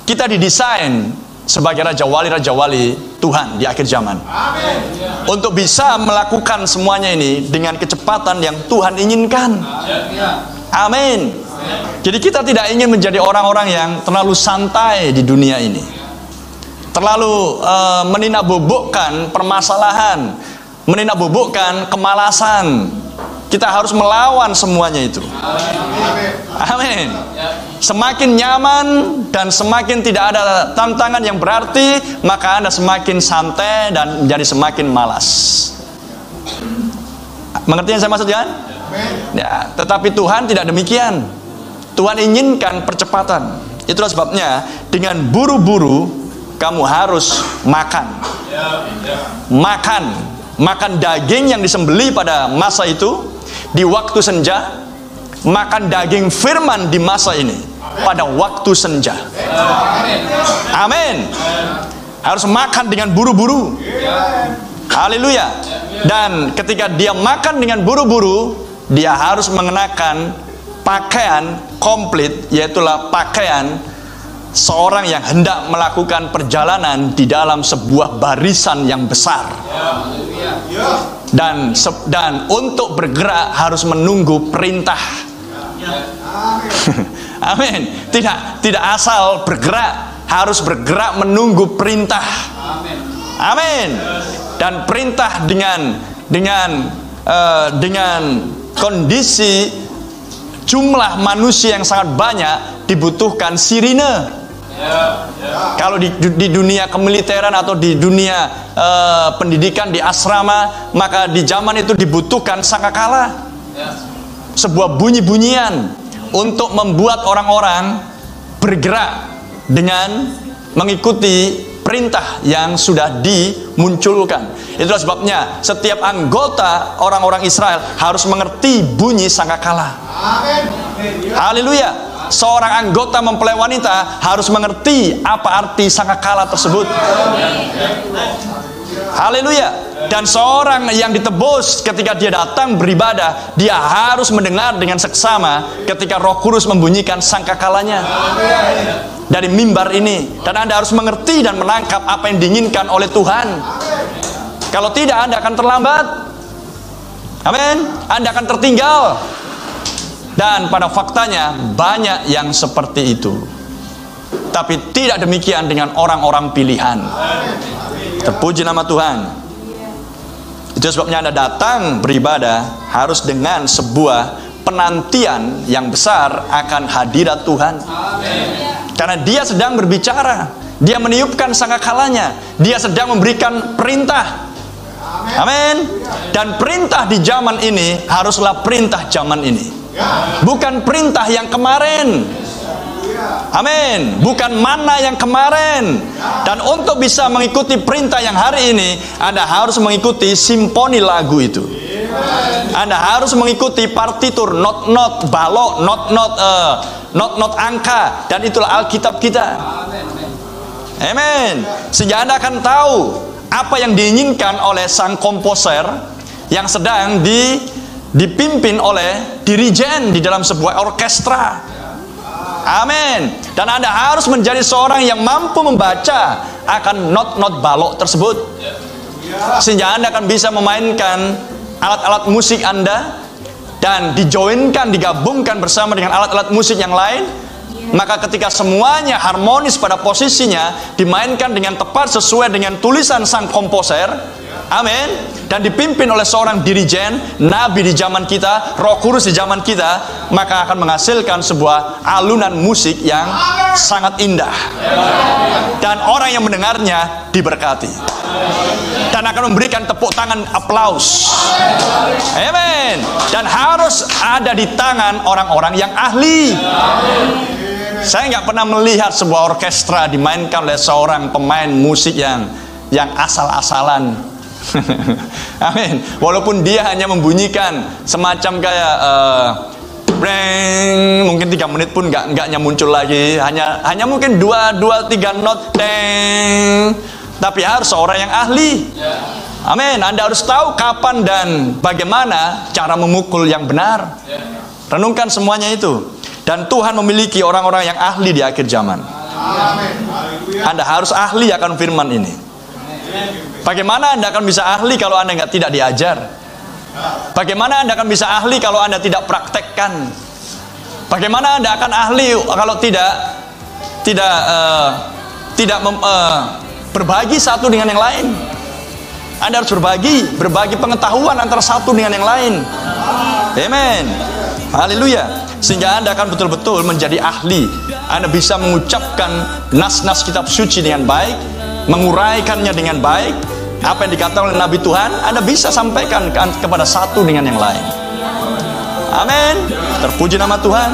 kita didesain sebagai raja wali Tuhan di akhir zaman. Amin. Untuk bisa melakukan semuanya ini dengan kecepatan yang Tuhan inginkan. Amin. Jadi kita tidak ingin menjadi orang-orang yang terlalu santai di dunia ini, terlalu meninabobokkan permasalahan, meninabobokkan kemalasan. Kita harus melawan semuanya itu. Amin. Semakin nyaman dan semakin tidak ada tantangan yang berarti, maka Anda semakin santai dan menjadi semakin malas. Mengerti yang saya maksud kan? Ya, tetapi Tuhan tidak demikian. Tuhan inginkan percepatan. Itulah sebabnya dengan buru-buru kamu harus makan. Makan daging yang disembelih pada masa itu di waktu senja, makan daging firman di masa ini pada waktu senja. Amin. Harus makan dengan buru-buru. Haleluya. Dan ketika dia makan dengan buru-buru, dia harus mengenakan pakaian komplit, yaitulah pakaian seorang yang hendak melakukan perjalanan di dalam sebuah barisan yang besar. Dan untuk bergerak harus menunggu perintah. Amin. Tidak asal bergerak, harus bergerak menunggu perintah. Amin. Dan perintah dengan kondisi jumlah manusia yang sangat banyak dibutuhkan sirine. Kalau di dunia kemiliteran atau di dunia pendidikan di asrama, maka di zaman itu dibutuhkan sangkakala, sebuah bunyi-bunyian untuk membuat orang-orang bergerak dengan mengikuti perintah yang sudah dimunculkan. Itulah sebabnya setiap anggota orang-orang Israel harus mengerti bunyi sangkakala. Haleluya. Seorang anggota mempelai wanita harus mengerti apa arti sangkakala tersebut. Haleluya. Dan seorang yang ditebus ketika dia datang beribadah, dia harus mendengar dengan seksama ketika Roh Kudus membunyikan sangkakalanya dari mimbar ini. Dan Anda harus mengerti dan menangkap apa yang diinginkan oleh Tuhan. Kalau tidak, Anda akan terlambat. Amin. Anda akan tertinggal. Dan pada faktanya banyak yang seperti itu. Tapi tidak demikian dengan orang-orang pilihan. Terpuji nama Tuhan. Itu sebabnya Anda datang beribadah harus dengan sebuah penantian yang besar akan hadirat Tuhan. Karena Dia sedang berbicara, Dia meniupkan sangkakalanya, Dia sedang memberikan perintah. Amin. Dan perintah di zaman ini haruslah perintah zaman ini, bukan perintah yang kemarin. Amin. Bukan mana yang kemarin. Dan untuk bisa mengikuti perintah yang hari ini, Anda harus mengikuti simfoni lagu itu. Anda harus mengikuti partitur, not balok, not angka. Dan itulah Alkitab kita. Amin. Sehingga Anda akan tahu apa yang diinginkan oleh sang komposer yang sedang dipimpin oleh dirijen di dalam sebuah orkestra. Amin. Dan Anda harus menjadi seorang yang mampu membaca akan not balok tersebut, sehingga Anda akan bisa memainkan alat-alat musik Anda dan dijoinkan, digabungkan bersama dengan alat-alat musik yang lain. Maka ketika semuanya harmonis pada posisinya, dimainkan dengan tepat sesuai dengan tulisan sang komposer, amin, dan dipimpin oleh seorang dirijen, nabi di zaman kita, Roh Kudus di zaman kita, maka akan menghasilkan sebuah alunan musik yang sangat indah. Dan orang yang mendengarnya diberkati. Dan akan memberikan tepuk tangan aplaus. Amin. Dan harus ada di tangan orang-orang yang ahli. Saya nggak pernah melihat sebuah orkestra dimainkan oleh seorang pemain musik yang asal-asalan. Amin. Walaupun dia hanya membunyikan semacam kayak breng, mungkin 3 menit pun nggak muncul lagi. Hanya mungkin 2-3 not, deng. Tapi harus seorang yang ahli. Amin. Anda harus tahu kapan dan bagaimana cara memukul yang benar. Renungkan semuanya itu. Dan Tuhan memiliki orang-orang yang ahli di akhir zaman. Anda harus ahli akan firman ini. Bagaimana Anda akan bisa ahli kalau Anda tidak diajar? Bagaimana Anda akan bisa ahli kalau Anda tidak praktekkan? Bagaimana Anda akan ahli kalau tidak berbagi satu dengan yang lain? Anda harus berbagi pengetahuan antara satu dengan yang lain. Amen. Haleluya. Sehingga Anda akan betul-betul menjadi ahli. Anda bisa mengucapkan nas-nas kitab suci dengan baik, menguraikannya dengan baik. Apa yang dikatakan oleh Nabi Tuhan, Anda bisa sampaikan kepada satu dengan yang lain. Amin. Terpuji nama Tuhan.